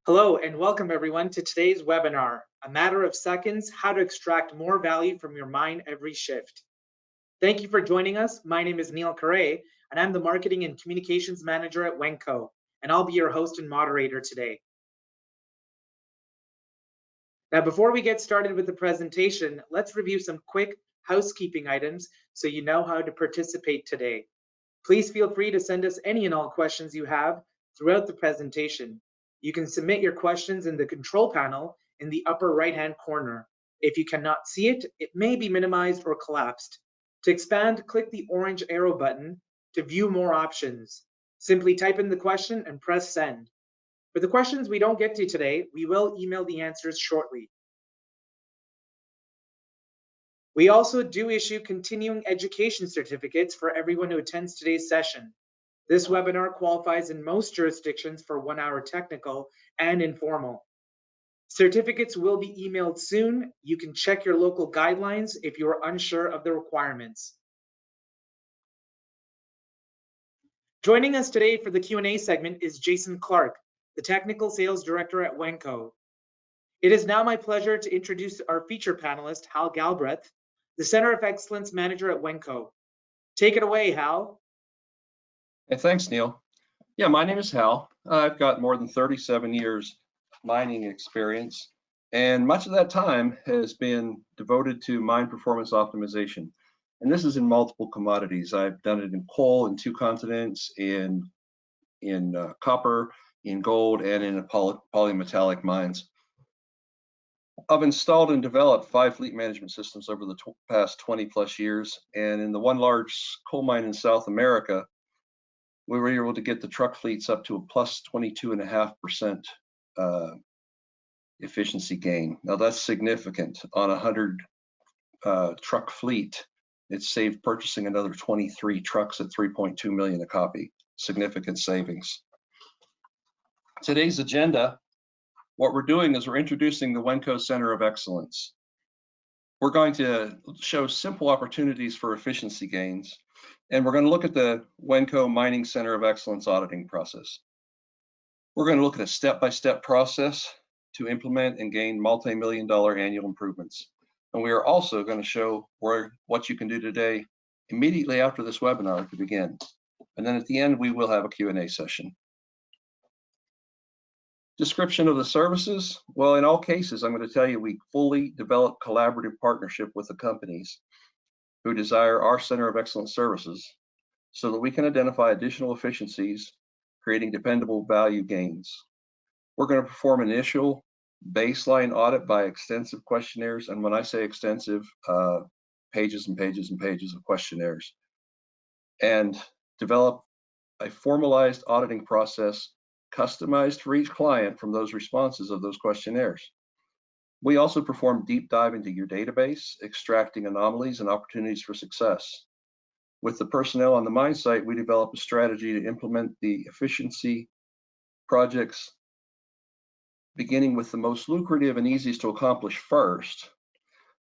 Hello and welcome everyone to today's webinar, A Matter of Seconds, How to Extract More Value from Your Mine Every Shift. Thank you for joining us. My name is Neil Carre, and I'm the Marketing and Communications Manager at Wenco, and I'll be your host and moderator today. Now, before we get started with the presentation, let's review some quick housekeeping items so you know how to participate today. Please feel free to send us any and all questions you have throughout the presentation. You can submit your questions in the control panel in the upper right-hand corner. If you cannot see it, it may be minimized or collapsed. To expand, click the orange arrow button to view more options. Simply type in the question and press send. For the questions we don't get to today, we will email the answers shortly. We also do issue continuing education certificates for everyone who attends today's session. This webinar qualifies in most jurisdictions for 1-hour technical and informal. Certificates will be emailed soon. You can check your local guidelines if you are unsure of the requirements. Joining us today for the Q&A segment is Jason Clark, the Technical Sales Director at Wenco. It is now my pleasure to introduce our feature panelist, Hal Galbraith, the Center of Excellence Manager at Wenco. Take it away, Hal. Hey, thanks, Neil. Yeah, my name is Hal. I've got more than 37 years mining experience, and much of that time has been devoted to mine performance optimization. And this is in multiple commodities. I've done it in coal in 2 continents, in copper, in gold, and in polymetallic mines. I've installed and developed 5 fleet management systems over the past 20 plus years, and in the one large coal mine in South America, we were able to get the truck fleets up to a plus 22.5% efficiency gain. Now that's significant. On a 100 truck fleet, it saved purchasing another 23 trucks at 3.2 million a copy. Significant savings. Today's agenda, what we're doing is we're introducing the Wenco Center of Excellence. We're going to show simple opportunities for efficiency gains, and we're going to look at the Wenco Mining Center of Excellence auditing process. We're going to look at a step-by-step process to implement and gain multi-million-dollar annual improvements. And we are also going to show what you can do today immediately after this webinar to begin. And then at the end, we will have a Q&A session. Description of the services. Well, in all cases, I'm going to tell you we fully develop collaborative partnership with the companies who desire our Center of Excellence services so that we can identify additional efficiencies, creating dependable value gains. We're going to perform initial baseline audit by extensive questionnaires, and when I say extensive, pages and pages and pages of questionnaires, and develop a formalized auditing process customized for each client from those responses of those questionnaires. We also perform deep dive into your database, extracting anomalies and opportunities for success. With the personnel on the mine site, we develop a strategy to implement the efficiency projects, beginning with the most lucrative and easiest to accomplish first,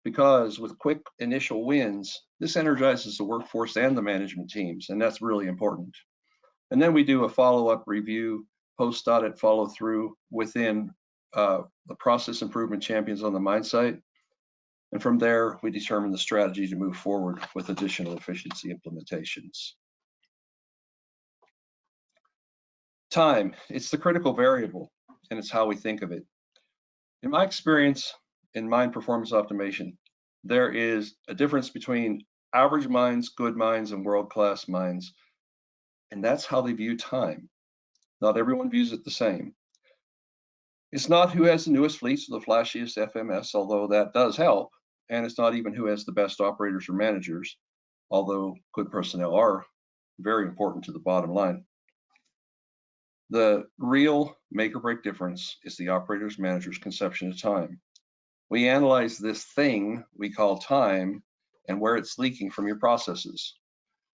because with quick initial wins, this energizes the workforce and the management teams, and that's really important. And then we do a follow-up review, post-audit follow-through within the process improvement champions on the mine site. And from there, we determine the strategy to move forward with additional efficiency implementations. Time, it's the critical variable, and it's how we think of it. In my experience in mine performance optimization, there is a difference between average mines, good mines, and world-class mines, and that's how they view time. Not everyone views it the same. It's not who has the newest fleets or the flashiest FMS, although that does help, and it's not even who has the best operators or managers, although good personnel are very important to the bottom line. The real make or break difference is the operator's manager's conception of time. We analyze this thing we call time and where it's leaking from your processes.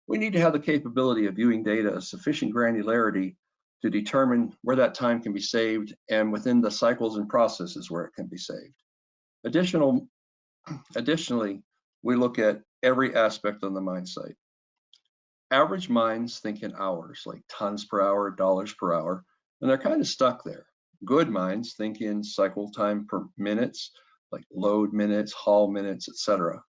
We need to have the capability of viewing data of sufficient granularity to determine where that time can be saved and within the cycles and processes where it can be saved. Additionally, we look at every aspect on the mine site. Average mines think in hours, like tons per hour, dollars per hour, and they're kind of stuck there. Good mines think in cycle time per minutes, like load minutes, haul minutes, etc.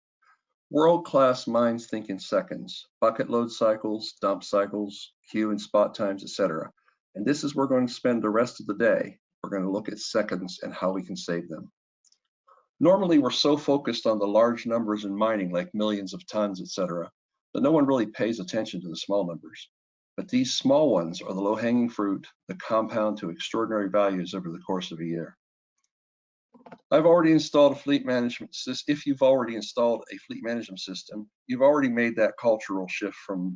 World-class mines think in seconds, bucket load cycles, dump cycles, queue and spot times, etc. And this is where we're going to spend the rest of the day. We're going to look at seconds and how we can save them. Normally, we're so focused on the large numbers in mining, like millions of tons, etc., that no one really pays attention to the small numbers. But these small ones are the low-hanging fruit that compound to extraordinary values over the course of a year. I've already installed a fleet management system. If you've already installed a fleet management system, you've already made that cultural shift from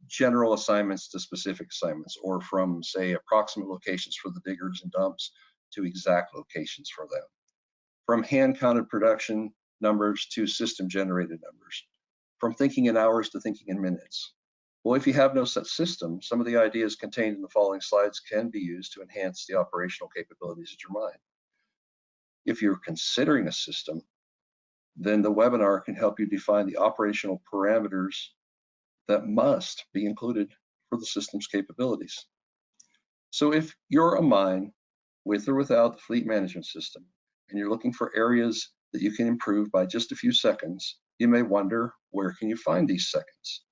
general assignments to specific assignments, or from, say, approximate locations for the diggers and dumps to exact locations for them. From hand-counted production numbers to system-generated numbers. From thinking in hours to thinking in minutes. Well, if you have no such system, some of the ideas contained in the following slides can be used to enhance the operational capabilities of your mine. If you're considering a system, then the webinar can help you define the operational parameters that must be included for the system's capabilities. So if you're a mine with or without the fleet management system, and you're looking for areas that you can improve by just a few seconds, you may wonder, where can you find these seconds?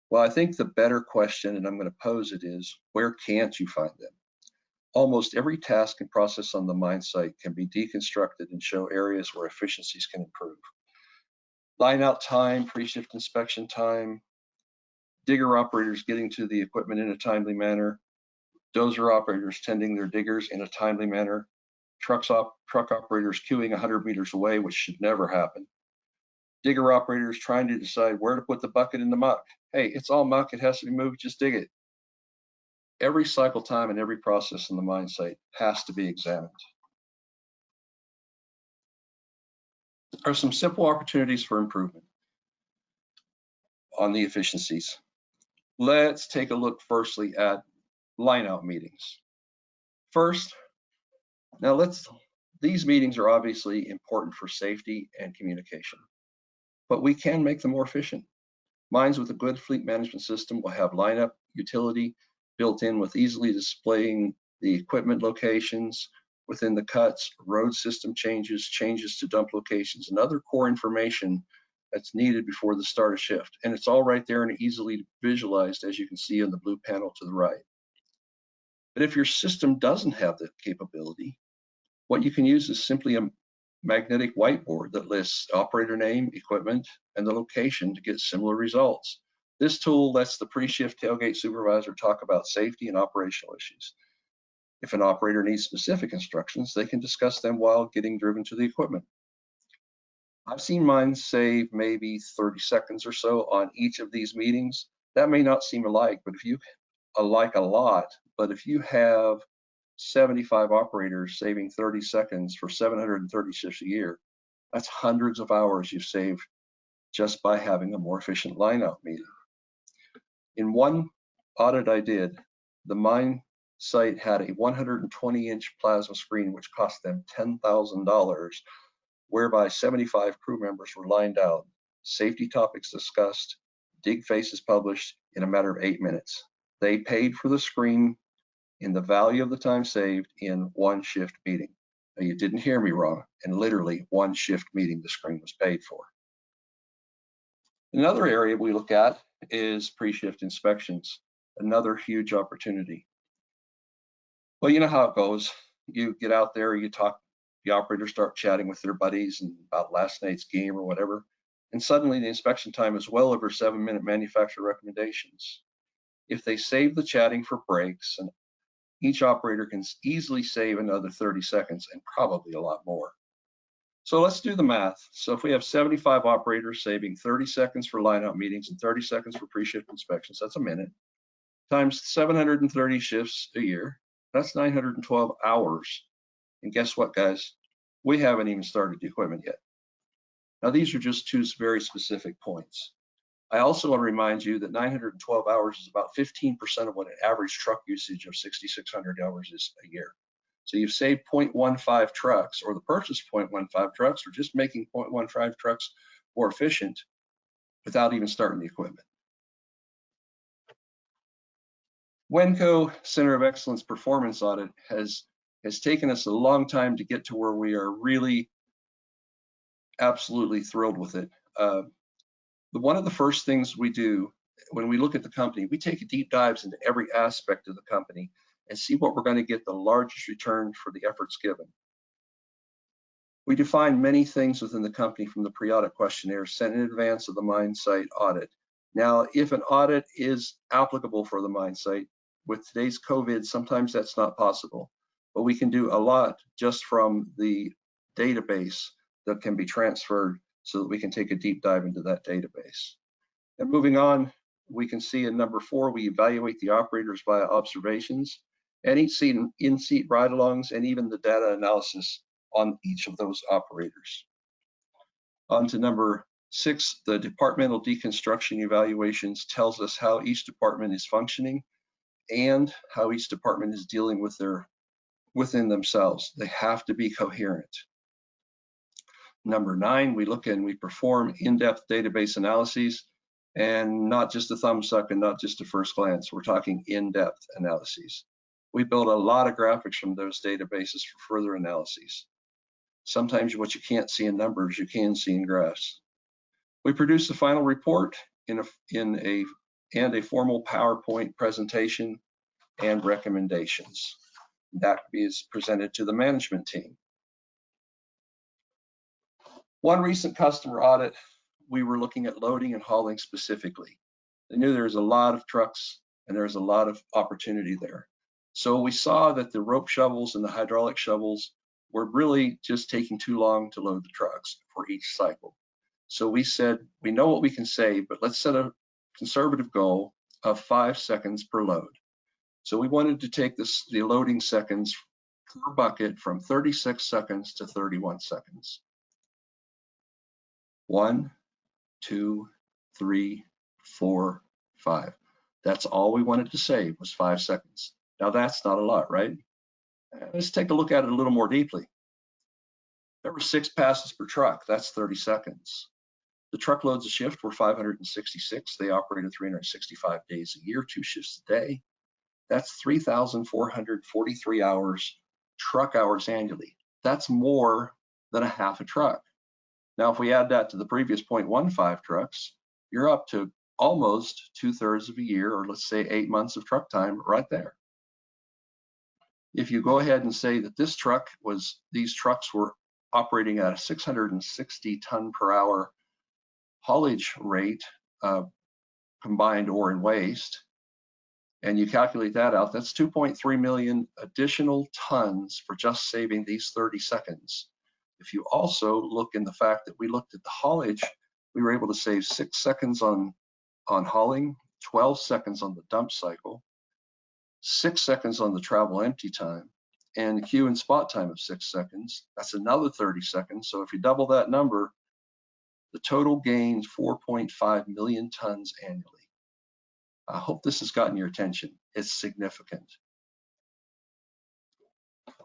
Well, I think the better question, and I'm going to pose it, is where can't you find them? Almost every task and process on the mine site can be deconstructed and show areas where efficiencies can improve. Line out time, pre-shift inspection time, digger operators getting to the equipment in a timely manner, dozer operators tending their diggers in a timely manner, truck operators queuing 100 meters away, which should never happen. Digger operators trying to decide where to put the bucket in the muck. Hey, it's all muck, it has to be moved, just dig it. Every cycle time and every process in the mine site has to be examined. There are some simple opportunities for improvement on the efficiencies. Let's take a look firstly at lineout meetings. First, these meetings are obviously important for safety and communication, but we can make them more efficient. Mines with a good fleet management system will have lineup utility built in with easily displaying the equipment locations within the cuts, road system changes, changes to dump locations, and other core information that's needed before the start of shift. And it's all right there and easily visualized, as you can see in the blue panel to the right. But if your system doesn't have that capability, what you can use is simply a magnetic whiteboard that lists operator name, equipment, and the location to get similar results. This tool lets the pre-shift tailgate supervisor talk about safety and operational issues. If an operator needs specific instructions, they can discuss them while getting driven to the equipment. I've seen mines save maybe 30 seconds or so on each of these meetings. That may not seem alike, but if you like a lot, but if you have 75 operators saving 30 seconds for 730 shifts a year, that's hundreds of hours you've saved just by having a more efficient lineout meeting. In one audit I did, the mine site had a 120-inch plasma screen, which cost them $10,000, whereby 75 crew members were lined out, safety topics discussed, dig faces published in a matter of 8 minutes. They paid for the screen in the value of the time saved in one shift meeting. Now, you didn't hear me wrong. In literally one shift meeting, the screen was paid for. Another area we look at is pre-shift inspections, another huge opportunity. Well, you know how it goes. You get out there, you talk, the operators start chatting with their buddies and about last night's game or whatever, and suddenly the inspection time is well over 7-minute manufacturer recommendations. If they save the chatting for breaks, and each operator can easily save another 30 seconds and probably a lot more. So let's do the math. So if we have 75 operators saving 30 seconds for lineout meetings and 30 seconds for pre-shift inspections, that's a minute, times 730 shifts a year, that's 912 hours. And guess what, guys? We haven't even started the equipment yet. Now, these are just two very specific points. I also want to remind you that 912 hours is about 15% of what an average truck usage of 6,600 hours is a year. So you've saved 0.15 trucks, or the purchase 0.15 trucks, or just making 0.15 trucks more efficient without even starting the equipment. Wenco Center of Excellence Performance Audit has It's taken us a long time to get to where we are really absolutely thrilled with it. One of the first things we do when we look at the company, we take a deep dives into every aspect of the company and see what we're going to get the largest return for the efforts given. We define many things within the company from the pre-audit questionnaire sent in advance of the mine site audit. Now, if an audit is applicable for the mine site, with today's COVID, sometimes that's not possible, but we can do a lot just from the database that can be transferred so that we can take a deep dive into that database. And moving on, we can see in number 4, we evaluate the operators via observations and in-seat ride-alongs and even the data analysis on each of those operators. On to number 6, the departmental deconstruction evaluations tells us how each department is functioning and how each department is dealing with within themselves. They have to be coherent. Number 9, we look and we perform in-depth database analyses, and not just a thumb suck and not just a first glance. We're talking in-depth analyses. We build a lot of graphics from those databases for further analyses. Sometimes what you can't see in numbers, you can see in graphs. We produce the final report in a formal PowerPoint presentation and recommendations. That is presented to the management team. One recent customer audit, we were looking at loading and hauling specifically. They knew there was a lot of trucks and there's a lot of opportunity there. So we saw that the rope shovels and the hydraulic shovels were really just taking too long to load the trucks for each cycle. So we said, we know what we can save, but let's set a conservative goal of 5 seconds per load. So we wanted to take the loading seconds per bucket from 36 seconds to 31 seconds. 1, 2, 3, 4, 5. That's all we wanted to save was 5 seconds. Now that's not a lot, right? Let's take a look at it a little more deeply. There were 6 passes per truck. That's 30 seconds. The truckloads a shift were 566. They operated 365 days a year, 2 shifts a day. That's 3,443 hours, truck hours annually. That's more than a half a truck. Now, if we add that to the previous 0.15 trucks, you're up to almost 2/3 of a year, or let's say 8 months of truck time right there. If you go ahead and say that these trucks were operating at a 660 ton per hour haulage rate, combined ore and waste, and you calculate that out, that's 2.3 million additional tons for just saving these 30 seconds. If you also look in the fact that we looked at the haulage, we were able to save 6 seconds on hauling, 12 seconds on the dump cycle, 6 seconds on the travel empty time, and queue and spot time of 6 seconds. That's another 30 seconds. So if you double that number, the total gains 4.5 million tons annually. I hope this has gotten your attention. It's significant.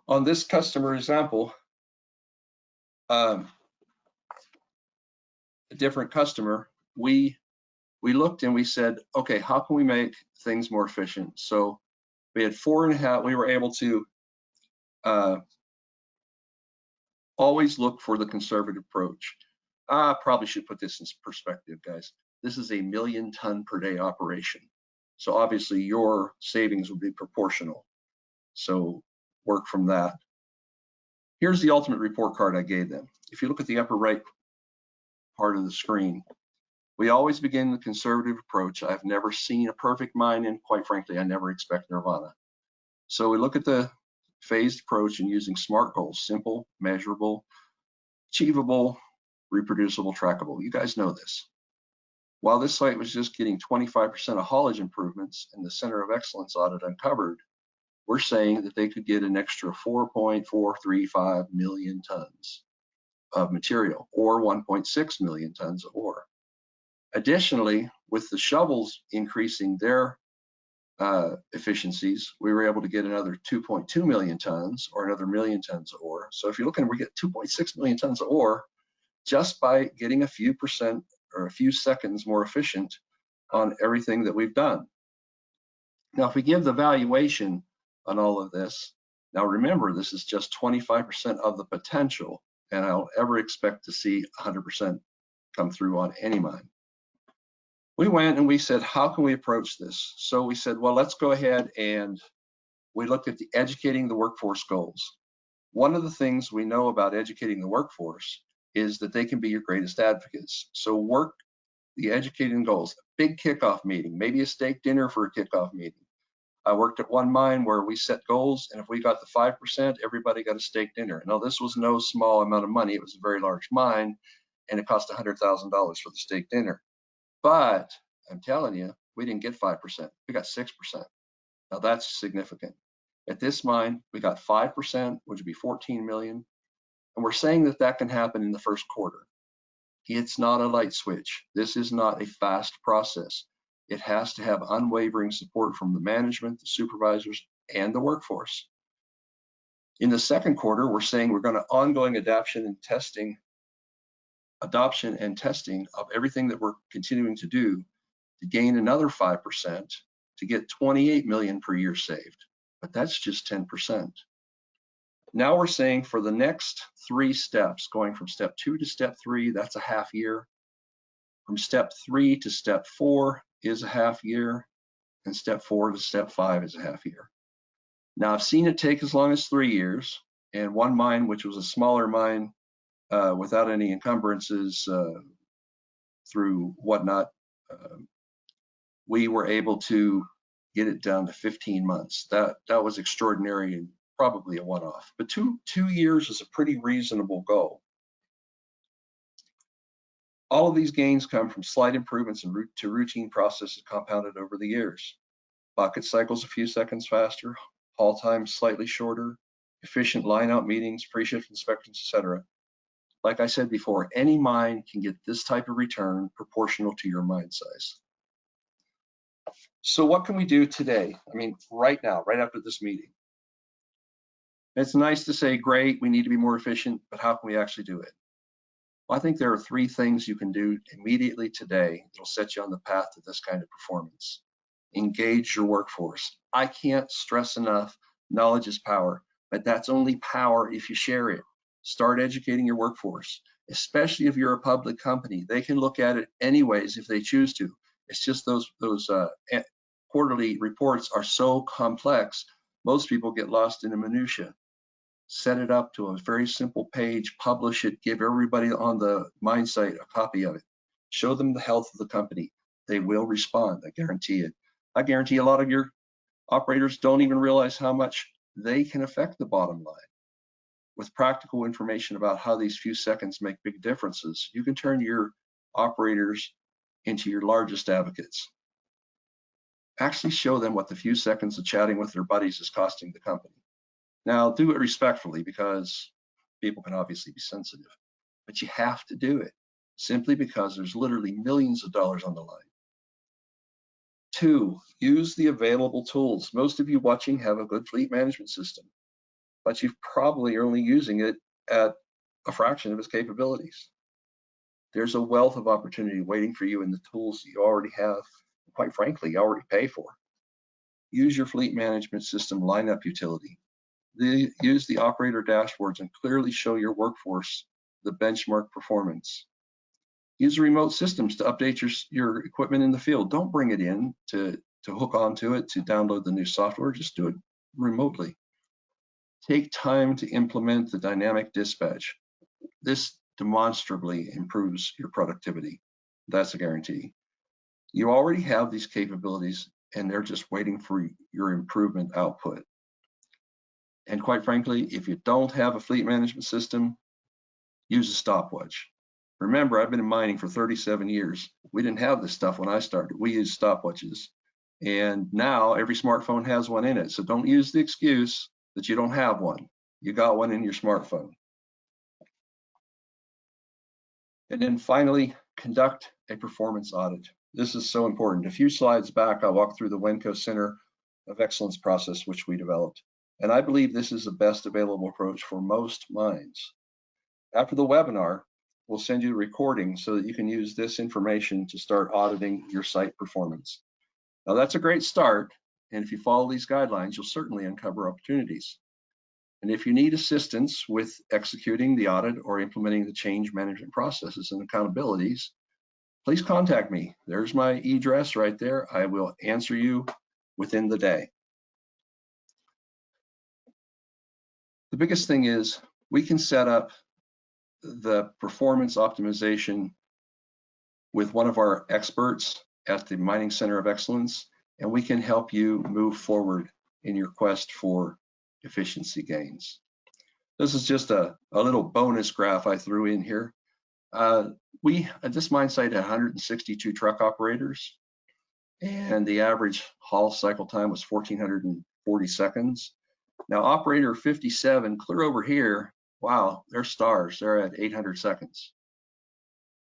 On this customer example, a different customer, we looked and we said, okay, how can we make things more efficient? So we had 4.5, we were able to always look for the conservative approach. I probably should put this in perspective, guys. This is a 1 million ton per day operation. So obviously your savings will be proportional. So work from that. Here's the ultimate report card I gave them. If you look at the upper right part of the screen, we always begin the conservative approach. I've never seen a perfect mine, and quite frankly, I never expect nirvana. So we look at the phased approach and using SMART goals: simple, measurable, achievable, reproducible, trackable. You guys know this. While this site was just getting 25% of haulage improvements and the Center of Excellence audit uncovered, we're saying that they could get an extra 4.435 million tons of material, or 1.6 million tons of ore. Additionally, with the shovels increasing their efficiencies, we were able to get another 2.2 million tons, or another 1 million tons of ore. So if you're looking, we get 2.6 million tons of ore just by getting a few percent or a few seconds more efficient on everything that we've done. Now, if we give the valuation on all of this, Now remember, this is just 25% of the potential, and I don't ever expect to see 100% come through on any mine. We went and we said, how can we approach this? So we said, well, let's go ahead and we looked at the educating the workforce goals. One of the things we know about educating the workforce is that they can be your greatest advocates. So work the educating goals, a big kickoff meeting, maybe a steak dinner for a kickoff meeting. I worked at one mine where we set goals, and if we got the 5%, everybody got a steak dinner. Now, this was no small amount of money. It was a very large mine, and it cost $100,000 for the steak dinner. But I'm telling you, we didn't get 5%. We got 6%. Now, that's significant. At this mine, we got 5%, which would be 14 million. And we're saying that that can happen in the first quarter. It's not a light switch. This is not a fast process. It has to have unwavering support from the management, the supervisors, and the workforce. In the second quarter, we're saying we're going to ongoing adoption and testing of everything that we're continuing to do to gain another 5% to get 28 million per year saved. But that's just 10%. Now we're saying for the next 3 steps, going from step 2 to step 3, that's a half year. From step 3 to step 4 is a half year, and step 4 to step 5 is a half year. Now I've seen it take as long as 3 years, and one mine, which was a smaller mine without any encumbrances through whatnot, we were able to get it down to 15 months. That was extraordinary and probably a one-off, but two years is a pretty reasonable goal. All of these gains come from slight improvements to routine processes compounded over the years. Bucket cycles a few seconds faster, haul times slightly shorter, efficient line-out meetings, pre-shift inspections, etc. Like I said before, any mine can get this type of return proportional to your mine size. So what can we do today? I mean, right now, right after this meeting. It's nice to say, great, we need to be more efficient, but how can we actually do it? Well, I think there are 3 things you can do immediately today that'll set you on the path to this kind of performance. Engage your workforce. I can't stress enough, knowledge is power, but that's only power if you share it. Start educating your workforce, especially if you're a public company. They can look at it anyways if they choose to. It's just those quarterly reports are so complex, most people get lost in the minutia. Set it up to a very simple page, publish it, give everybody on the mine site a copy of it. Show them the health of the company. They will respond, I guarantee it. I guarantee a lot of your operators don't even realize how much they can affect the bottom line. With practical information about how these few seconds make big differences, you can turn your operators into your largest advocates. Actually show them what the few seconds of chatting with their buddies is costing the company. Now, do it respectfully because people can obviously be sensitive, but you have to do it simply because there's literally millions of dollars on the line. 2, use the available tools. Most of you watching have a good fleet management system, but you're probably only using it at a fraction of its capabilities. There's a wealth of opportunity waiting for you in the tools that you already have, quite frankly, you already pay for. Use your fleet management system lineup utility. Use the operator dashboards and clearly show your workforce the benchmark performance. Use remote systems to update your equipment in the field. Don't bring it in to hook onto it to download the new software. Just do it remotely. Take time to implement the dynamic dispatch. This demonstrably improves your productivity. That's a guarantee. You already have these capabilities and they're just waiting for your improvement output. And quite frankly, if you don't have a fleet management system, use a stopwatch. Remember, I've been in mining for 37 years. We didn't have this stuff when I started. We used stopwatches. And now every smartphone has one in it. So don't use the excuse that you don't have one. You got one in your smartphone. And then finally, conduct a performance audit. This is so important. A few slides back, I walked through the Wenco Center of Excellence process, which we developed. And I believe this is the best available approach for most mines. After the webinar, we'll send you a recording so that you can use this information to start auditing your site performance. Now that's a great start, and if you follow these guidelines, you'll certainly uncover opportunities. And if you need assistance with executing the audit or implementing the change management processes and accountabilities, please contact me. There's my address right there. I will answer you within the day. The biggest thing is we can set up the performance optimization with one of our experts at the Mining Center of Excellence, and we can help you move forward in your quest for efficiency gains. This is just a little bonus graph I threw in here. We, at this mine site, had 162 truck operators, and the average haul cycle time was 1,440 seconds. Now, operator 57, clear over here, wow, they're stars. They're at 800 seconds.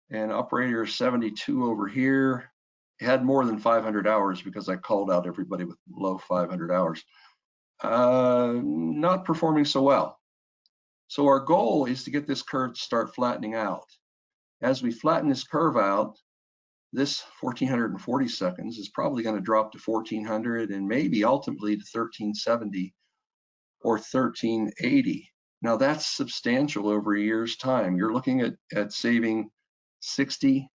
And operator 72 over here had more than 500 hours because I called out everybody with low 500 hours. Not performing so well. So our goal is to get this curve to start flattening out. As we flatten this curve out, this 1,440 seconds is probably going to drop to 1,400 and maybe ultimately to 1,370 or 1,380. Now that's substantial over a year's time. You're looking at saving 60,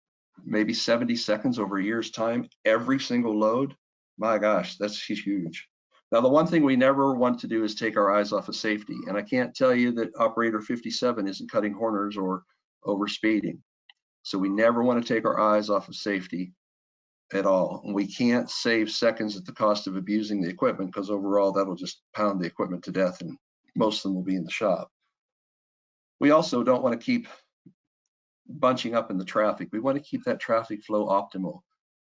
maybe 70 seconds over a year's time, every single load. My gosh, that's huge. Now, the one thing we never want to do is take our eyes off of safety. And I can't tell you that operator 57 isn't cutting corners or over speeding. So we never want to take our eyes off of safety at all. And we can't save seconds at the cost of abusing the equipment, because overall that'll just pound the equipment to death and most of them will be in the shop. We also don't want to keep bunching up in the traffic. We want to keep that traffic flow optimal.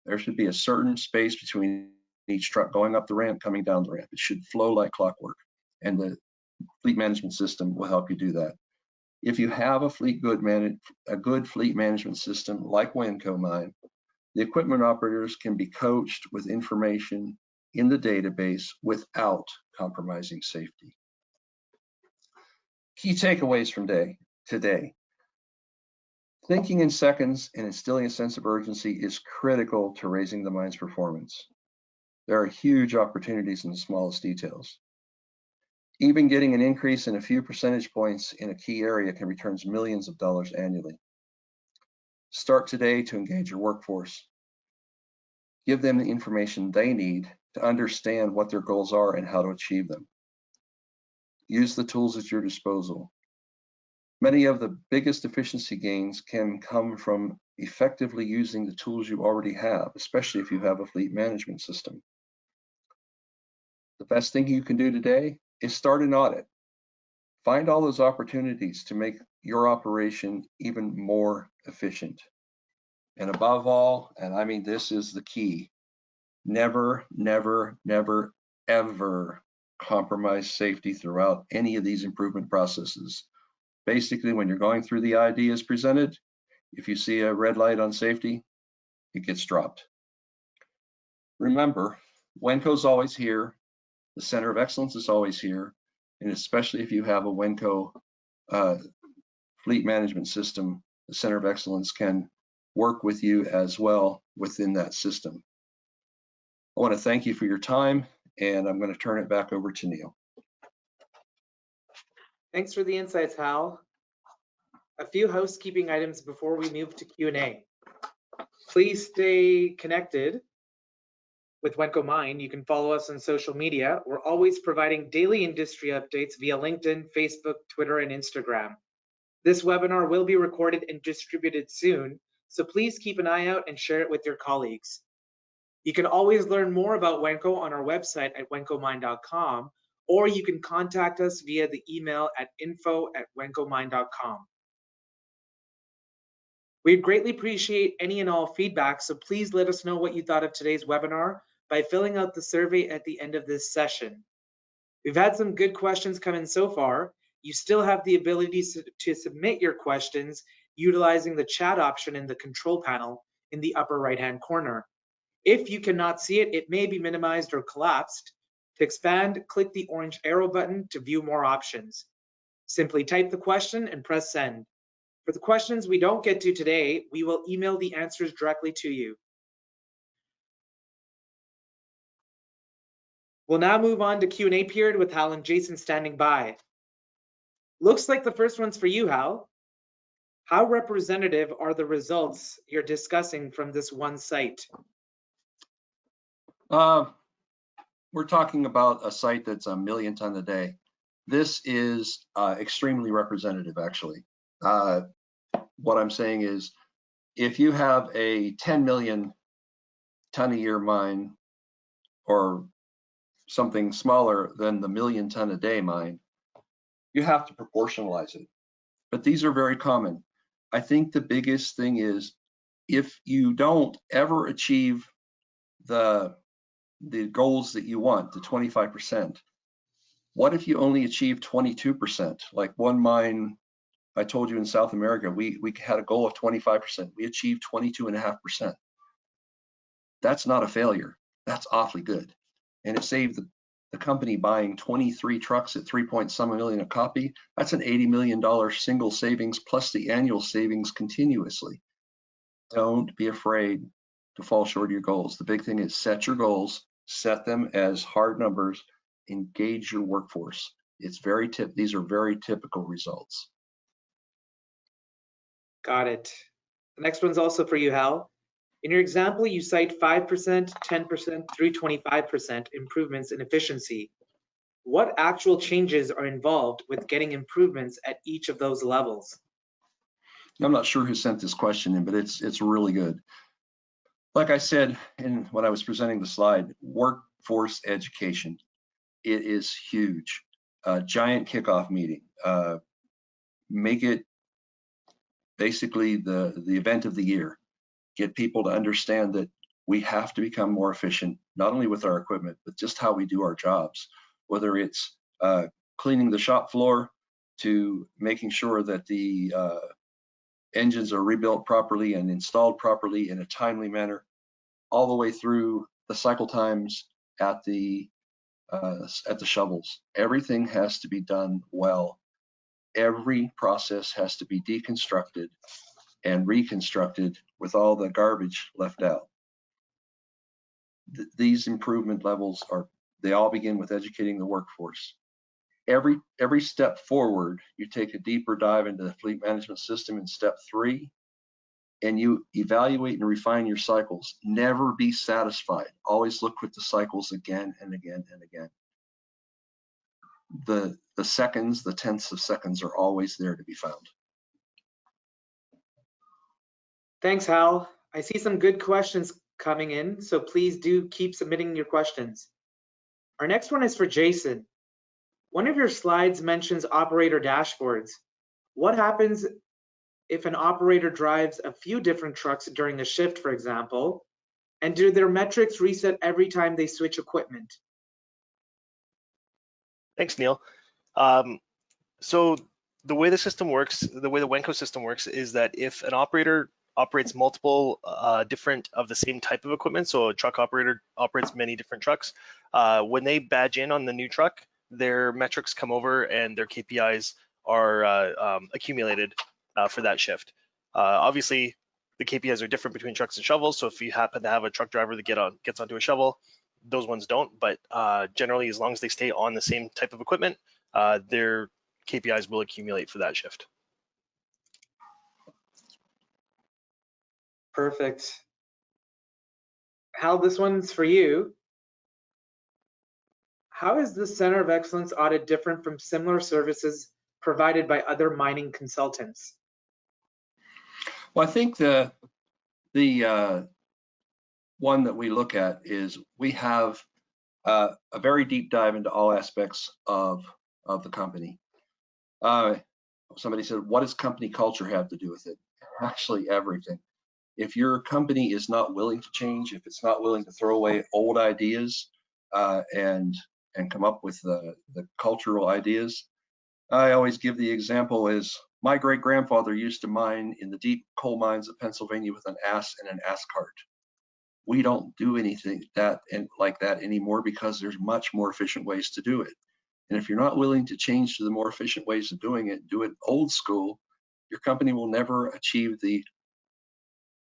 There should be a certain space between each truck going up the ramp, coming down the ramp. It should flow like clockwork, and the fleet management system will help you do that. If you have a good fleet management system like Wenco Mine, the equipment operators can be coached with information in the database without compromising safety. Key takeaways from today. Thinking in seconds and instilling a sense of urgency is critical to raising the mine's performance. There are huge opportunities in the smallest details. Even getting an increase in a few percentage points in a key area can return millions of dollars annually. Start today to engage your workforce. Give them the information they need to understand what their goals are and how to achieve them. Use the tools at your disposal. Many of the biggest efficiency gains can come from effectively using the tools you already have, especially if you have a fleet management system. The best thing you can do today is start an audit. Find all those opportunities to make your operation even more efficient. And above all, and I mean this is the key, never, never, never, ever compromise safety throughout any of these improvement processes. Basically, when you're going through the ideas presented, if you see a red light on safety, it gets dropped. Remember, Wenco's always here. The Center of Excellence is always here. And especially if you have a Wenco fleet management system, the Center of Excellence can work with you as well within that system. I want to thank you for your time, and I'm going to turn it back over to Neil. Thanks for the insights, Hal. A few housekeeping items before we move to Q&A. Please stay connected with Wenco Mine. You can follow us on social media. We're always providing daily industry updates via LinkedIn, Facebook, Twitter, and Instagram. This webinar will be recorded and distributed soon, so please keep an eye out and share it with your colleagues. You can always learn more about Wenco on our website at wencomine.com, or you can contact us via the email at info@wencomine.com. We'd greatly appreciate any and all feedback, so please let us know what you thought of today's webinar by filling out the survey at the end of this session. We've had some good questions come in so far. You still have the ability to submit your questions utilizing the chat option in the control panel in the upper right-hand corner. If you cannot see it, it may be minimized or collapsed. To expand, click the orange arrow button to view more options. Simply type the question and press send. For the questions we don't get to today, we will email the answers directly to you. We'll now move on to Q&A period with Hal and Jason standing by. Looks like the first one's for you, Hal. How representative are the results you're discussing from this one site? We're talking about a site that's 1 million ton a day. This is extremely representative, actually. What I'm saying is, if you have a 10 million ton a year mine, or something smaller than the 1 million ton a day mine, you have to proportionalize it. But these are very common. I think the biggest thing is, if you don't ever achieve the goals that you want, the 25%, what if you only achieve 22%? Like one mine, I told you in South America, we had a goal of 25%. We achieved 22.5%. That's not a failure. That's awfully good. And it saved the company buying 23 trucks at 3.some million a copy. That's an $80 million single savings plus the annual savings continuously. Don't be afraid to fall short of your goals. The big thing is set your goals, set them as hard numbers, engage your workforce. These are very typical results. Got it. The next one's also for you, Hal. In your example, you cite 5%, 10%, through 25% improvements in efficiency. What actual changes are involved with getting improvements at each of those levels? I'm not sure who sent this question in, but it's really good. Like I said when I was presenting the slide, workforce education. It is huge. A giant kickoff meeting. Make it basically the event of the year. Get people to understand that we have to become more efficient, not only with our equipment, but just how we do our jobs. Whether it's cleaning the shop floor, to making sure that the engines are rebuilt properly and installed properly in a timely manner, all the way through the cycle times at the shovels. Everything has to be done well. Every process has to be deconstructed and reconstructed with all the garbage left out. These improvement levels they all begin with educating the workforce. Every step forward, you take a deeper dive into the fleet management system in step 3, and you evaluate and refine your cycles. Never be satisfied. Always look at the cycles again and again and again. The seconds, the tenths of seconds are always there to be found. Thanks, Hal. I see some good questions coming in, so please do keep submitting your questions. Our next one is for Jason. One of your slides mentions operator dashboards. What happens if an operator drives a few different trucks during a shift, for example, and do their metrics reset every time they switch equipment? Thanks, Neil. So the way the system works, the way the Wenco system works, is that if an operator operates multiple different of the same type of equipment, so a truck operator operates many different trucks, when they badge in on the new truck, their metrics come over and their KPIs are accumulated for that shift. Obviously, the KPIs are different between trucks and shovels, so if you happen to have a truck driver that gets onto a shovel, those ones don't, but generally, as long as they stay on the same type of equipment, their KPIs will accumulate for that shift. Perfect. Hal, this one's for you. How is the Center of Excellence audit different from similar services provided by other mining consultants? Well, I think the one that we look at is we have a very deep dive into all aspects of the company. Somebody said, what does company culture have to do with it? Actually, everything. If your company is not willing to change, if it's not willing to throw away old ideas and come up with the cultural ideas, I always give the example is my great-grandfather used to mine in the deep coal mines of Pennsylvania with an ass and an ass cart. We don't do anything like that anymore because there's much more efficient ways to do it. And if you're not willing to change to the more efficient ways of doing it, do it old school, your company will never achieve the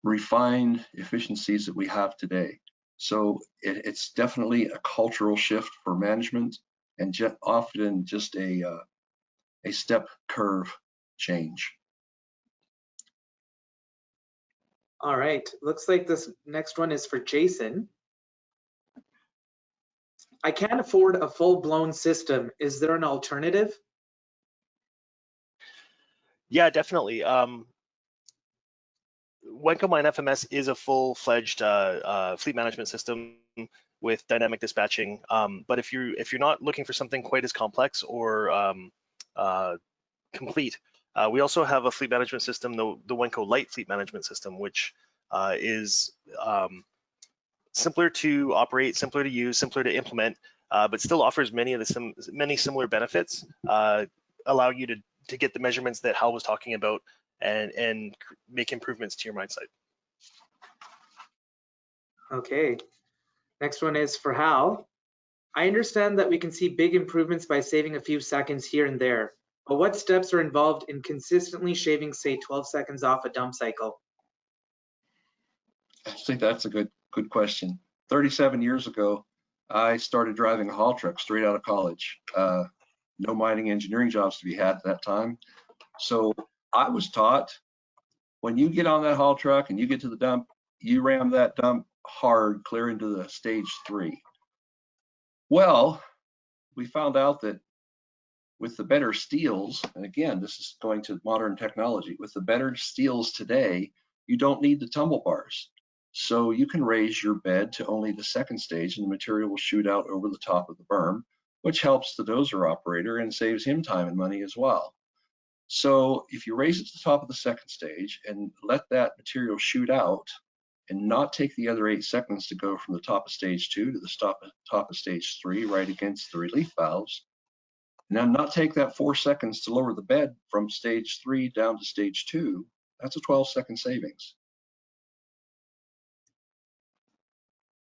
refined efficiencies that we have today. So it's definitely a cultural shift for management, and often just a a step curve change. All right, looks like this next one is for Jason. I can't afford a full-blown system. Is there an alternative? Yeah, definitely. Wenco Mine FMS is a full-fledged fleet management system with dynamic dispatching. But if you're not looking for something quite as complex or complete, we also have a fleet management system, the Wenco Light Fleet Management System, which is simpler to operate, simpler to use, simpler to implement, but still offers many similar benefits, allow you to get the measurements that Hal was talking about and make improvements to your mine site. Okay, next one is for Hal. I understand that we can see big improvements by saving a few seconds here and there, but what steps are involved in consistently shaving, say, 12 seconds off a dump cycle? I think that's a good question. 37 years ago, I started driving a haul truck straight out of college. No mining engineering jobs to be had at that time. So I was taught, when you get on that haul truck and you get to the dump, you ram that dump hard clear into the stage 3. Well, we found out that with the better steels, and again, this is going to modern technology, with the better steels today, you don't need the tumble bars. So you can raise your bed to only the second stage and the material will shoot out over the top of the berm, which helps the dozer operator and saves him time and money as well. So if you raise it to the top of the second stage and let that material shoot out and not take the other 8 seconds to go from the top of stage 2 to the top of stage 3 right against the relief valves, and then not take that 4 seconds to lower the bed from stage 3 down to stage 2, that's a 12-second savings.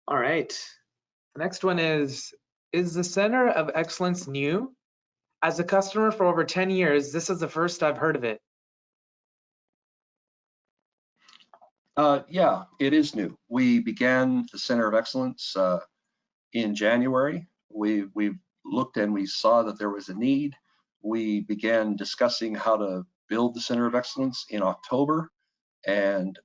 All right, the next one is the Center of Excellence new? As a customer for over 10 years, this is the first I've heard of it. Yeah, it is new. We began the Center of Excellence in January. We've looked and we saw that there was a need. We began discussing how to build the Center of Excellence in October, and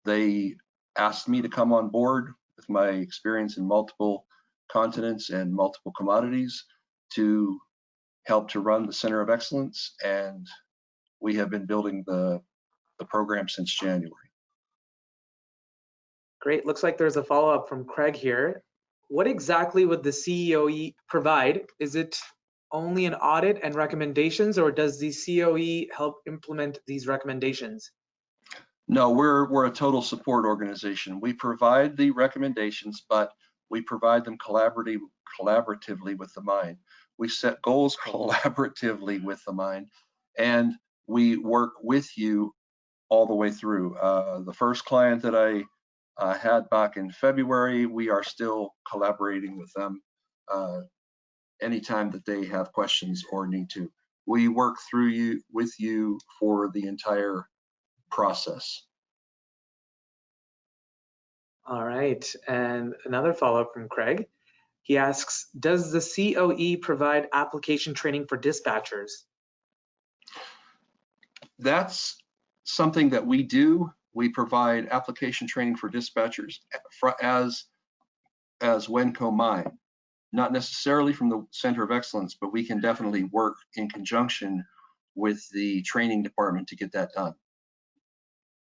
they asked me to come on board with my experience in multiple continents and multiple commodities to help to run the Center of Excellence, and we have been building the program since January. Great, looks like there's a follow-up from Craig here. What exactly would the COE provide? Is it only an audit and recommendations, or does the COE help implement these recommendations? No, we're a total support organization. We provide the recommendations, but we provide them collaboratively with the mine. We set goals collaboratively with the mine, and we work with you all the way through. The first client that I had back in February, we are still collaborating with them anytime that they have questions or need to. We work with you for the entire process. All right, and another follow-up from Craig. He asks, does the COE provide application training for dispatchers? That's something that we do. We provide application training for dispatchers as Wenco Mine. Not necessarily from the Center of Excellence, but we can definitely work in conjunction with the training department to get that done.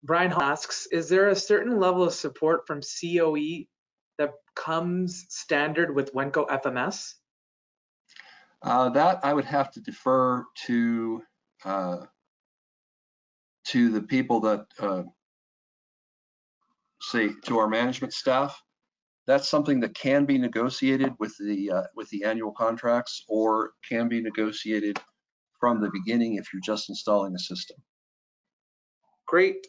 Brian asks, is there a certain level of support from COE that comes standard with Wenco FMS? That I would have to defer to the people that say to our management staff. That's something that can be negotiated with the annual contracts, or can be negotiated from the beginning if you're just installing a system. Great.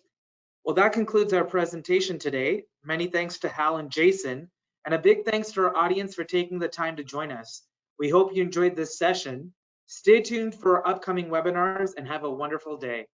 Well, that concludes our presentation today. Many thanks to Hal and Jason, and a big thanks to our audience for taking the time to join us. We hope you enjoyed this session. Stay tuned for our upcoming webinars and have a wonderful day.